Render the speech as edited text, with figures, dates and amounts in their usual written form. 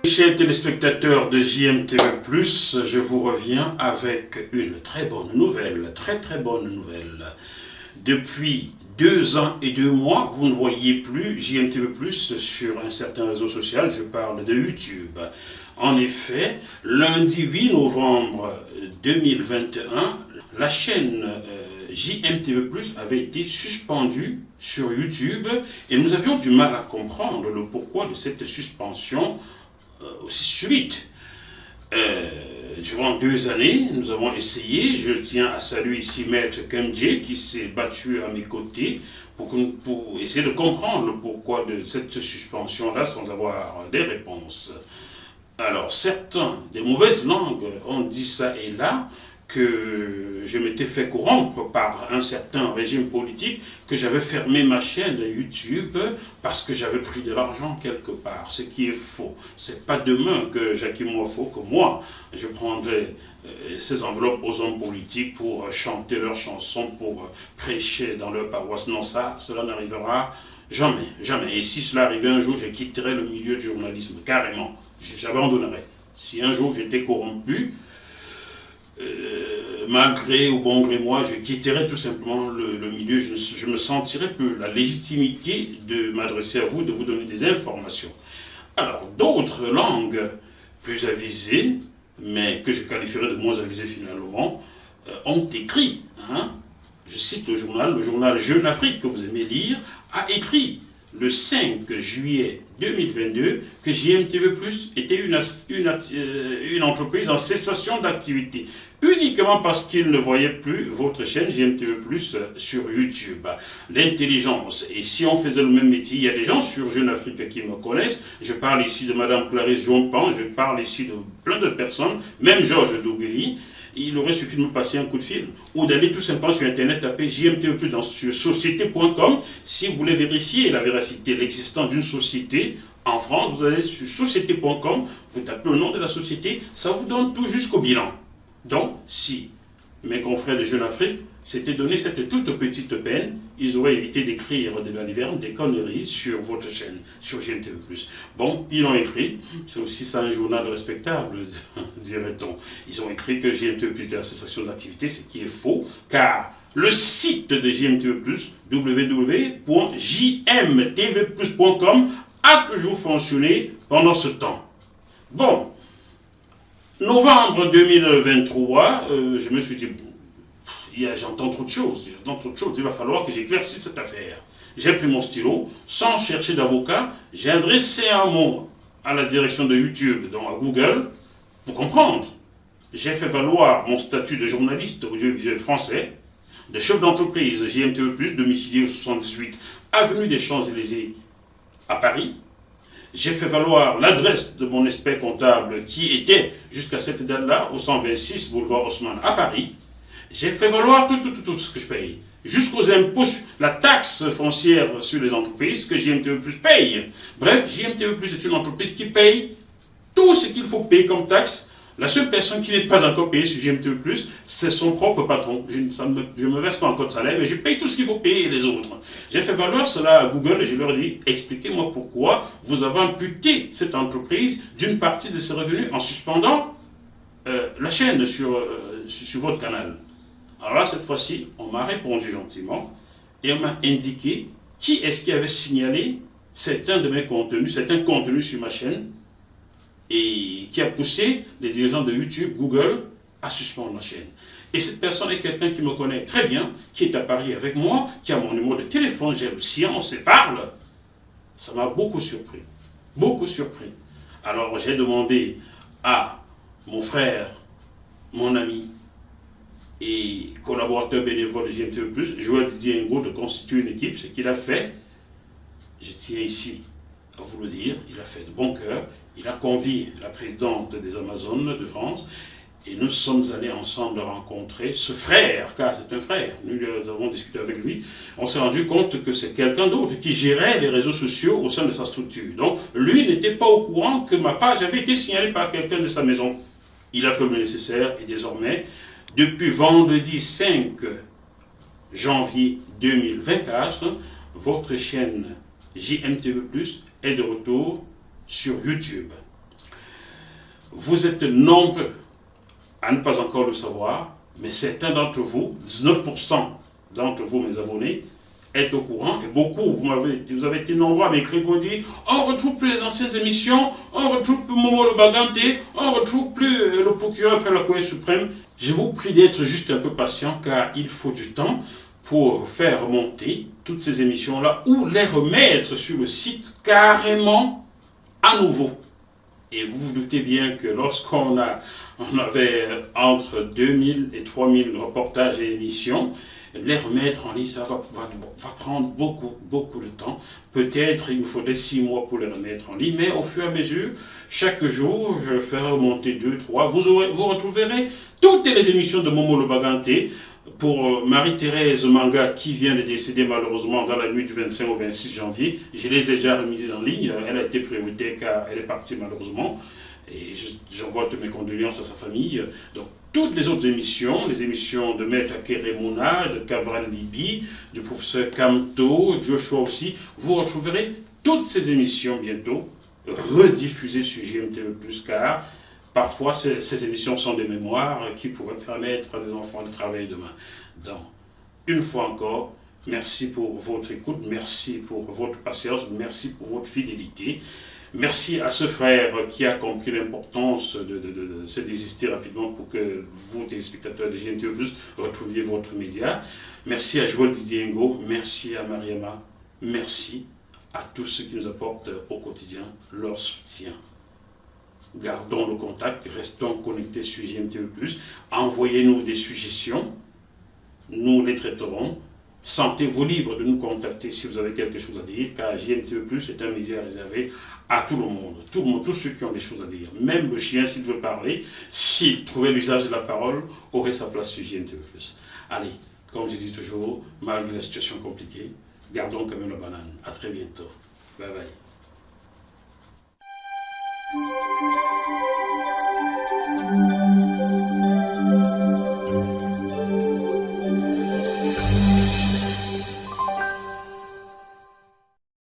Chers téléspectateurs de JMTV+, je vous reviens avec une très bonne nouvelle, très bonne nouvelle. Depuis 2 ans et 2 mois, vous ne voyez plus JMTV+, sur un certain réseau social, je parle de YouTube. En effet, lundi 8 novembre 2021, la chaîne JMTV+ avait été suspendue sur YouTube et nous avions du mal à comprendre le pourquoi de cette suspension aussi subite. Durant 2 années, nous avons essayé. Je tiens à saluer ici Maître Kemdje qui s'est battu à mes côtés pour essayer de comprendre le pourquoi de cette suspension-là sans avoir des réponses. Alors, certains des mauvaises langues ont dit ça et là, que je m'étais fait corrompre par un certain régime politique, que j'avais fermé ma chaîne YouTube parce que j'avais pris de l'argent quelque part, ce qui est faux. C'est pas demain que Jackie Moifo, que moi, je prendrai ces enveloppes aux hommes politiques pour chanter leurs chansons, pour prêcher dans leur paroisse. Non, cela n'arrivera jamais, jamais. Et si cela arrivait un jour, je quitterai le milieu du journalisme, carrément. J'abandonnerai. Si un jour j'étais corrompu, malgré ou bon gré moi, je quitterai tout simplement le milieu. Je me sentirai peu la légitimité de m'adresser à vous, de vous donner des informations. Alors, d'autres langues plus avisées, mais que je qualifierais de moins avisées finalement, ont écrit. Je cite le journal Jeune Afrique, que vous aimez lire, a écrit le 5 juillet 2022 que JMTV+ était une entreprise en cessation d'activité, uniquement parce qu'il ne voyait plus votre chaîne JMTV+ sur YouTube. L'intelligence, et si on faisait le même métier, il y a des gens sur Jeune Afrique qui me connaissent, je parle ici de Madame Clarisse Jompan, je parle ici de plein de personnes, même Georges Dougueli. Il aurait suffi de me passer un coup de fil ou d'aller tout simplement sur Internet, taper JMTV+ sur société.com. Si vous voulez vérifier la véracité, l'existence d'une société en France, vous allez sur société.com, vous tapez le nom de la société, ça vous donne tout jusqu'au bilan. Donc, si mes confrères de Jeune Afrique s'étaient donné cette toute petite peine, ils auraient évité d'écrire des balivernes, des conneries sur votre chaîne, sur JMTV+. Bon, ils l'ont écrit, c'est aussi ça un journal respectable, dirait-on. Ils ont écrit que JMTV+ était en cessation d'activité, ce qui est faux, car le site de JMTV+, www.jmtvplus.com, a toujours fonctionné pendant ce temps. Bon, novembre 2023, je me suis dit, j'entends trop de choses, il va falloir que j'éclaircisse cette affaire. J'ai pris mon stylo, sans chercher d'avocat, j'ai adressé un mot à la direction de YouTube, donc à Google, pour comprendre. J'ai fait valoir mon statut de journaliste audiovisuel français, de chef d'entreprise JMTV+, domicilié au 78 avenue des Champs-Élysées à Paris. J'ai fait valoir l'adresse de mon expert comptable qui était, jusqu'à cette date-là, au 126 boulevard Haussmann à Paris. J'ai fait valoir tout ce que je paye, jusqu'aux impôts, la taxe foncière sur les entreprises que JMTV+ paye. Bref, JMTV+ est une entreprise qui paye tout ce qu'il faut payer comme taxe. La seule personne qui n'est pas encore payée sur JMTV+, c'est son propre patron. Je ne me verse pas encore de salaire, mais je paye tout ce qu'il faut payer les autres. J'ai fait valoir cela à Google et je leur ai dit, expliquez-moi pourquoi vous avez amputé cette entreprise d'une partie de ses revenus en suspendant la chaîne sur votre canal. Alors là, cette fois-ci, on m'a répondu gentiment et on m'a indiqué qui est-ce qui avait signalé certains de mes contenus, certains contenus sur ma chaîne, et qui a poussé les dirigeants de YouTube, Google, à suspendre ma chaîne. Et cette personne est quelqu'un qui me connaît très bien, qui est à Paris avec moi, qui a mon numéro de téléphone, j'ai le sien, on se parle. Ça m'a beaucoup surpris. Beaucoup surpris. Alors j'ai demandé à mon frère, mon ami et collaborateur bénévole de JMTV+, Joël Didier Ngo, de constituer une équipe, ce qu'il a fait. Je tiens ici à vous le dire, il a fait de bon cœur. Il a convié la présidente des Amazones de France et nous sommes allés ensemble rencontrer ce frère, car c'est un frère. Nous avons discuté avec lui. On s'est rendu compte que c'est quelqu'un d'autre qui gérait les réseaux sociaux au sein de sa structure. Donc, lui n'était pas au courant que ma page avait été signalée par quelqu'un de sa maison. Il a fait le nécessaire et désormais, depuis vendredi 5 janvier 2024, votre chaîne JMTV+ est de retour sur YouTube. Vous êtes nombreux à ne pas encore le savoir, mais certains d'entre vous, 19% d'entre vous, mes abonnés, êtes au courant, et beaucoup, vous avez été nombreux à m'écrire pour dire on ne retrouve plus les anciennes émissions, on ne retrouve plus Momo le Baganté, on ne retrouve plus le procureur après la Cour suprême. Je vous prie d'être juste un peu patient, car il faut du temps pour faire remonter toutes ces émissions-là ou les remettre sur le site carrément à nouveau. Et vous vous doutez bien que lorsqu'on avait entre 2000 et 3000 reportages et émissions, les remettre en ligne, ça va prendre beaucoup de temps. Peut-être il me faudrait 6 mois pour les remettre en ligne, mais au fur et à mesure, chaque jour, je ferai remonter 2, 3. Vous retrouverez toutes les émissions de Momo le Baganté. Pour Marie-Thérèse Manga, qui vient de décéder malheureusement dans la nuit du 25 au 26 janvier, je les ai déjà remises en ligne. Elle a été prioritaire car elle est partie malheureusement. Et j'envoie toutes mes condoléances à sa famille. Donc, toutes les autres émissions, les émissions de Maître Akeremona, de Cabral Libi, du professeur Kamto, Joshua aussi, vous retrouverez toutes ces émissions bientôt rediffusées sur GMTV+, car parfois ces émissions sont des mémoires qui pourraient permettre à des enfants de travailler demain. Donc, une fois encore, merci pour votre écoute, merci pour votre patience, merci pour votre fidélité. Merci à ce frère qui a compris l'importance de se désister rapidement pour que vous, téléspectateurs de GMTV+, retrouviez votre média. Merci à Joël Didiengo, merci à Mariama, merci à tous ceux qui nous apportent au quotidien leur soutien. Gardons le contact, restons connectés sur GMTV+, envoyez-nous des suggestions, nous les traiterons. Sentez-vous libre de nous contacter si vous avez quelque chose à dire, car GMTV+, est un média réservé à tout le monde, tous ceux qui ont des choses à dire. Même le chien, s'il veut parler, s'il trouvait l'usage de la parole, aurait sa place sur GMTV+. Allez, comme je dis toujours, malgré la situation compliquée, gardons quand même la banane. À très bientôt. Bye bye.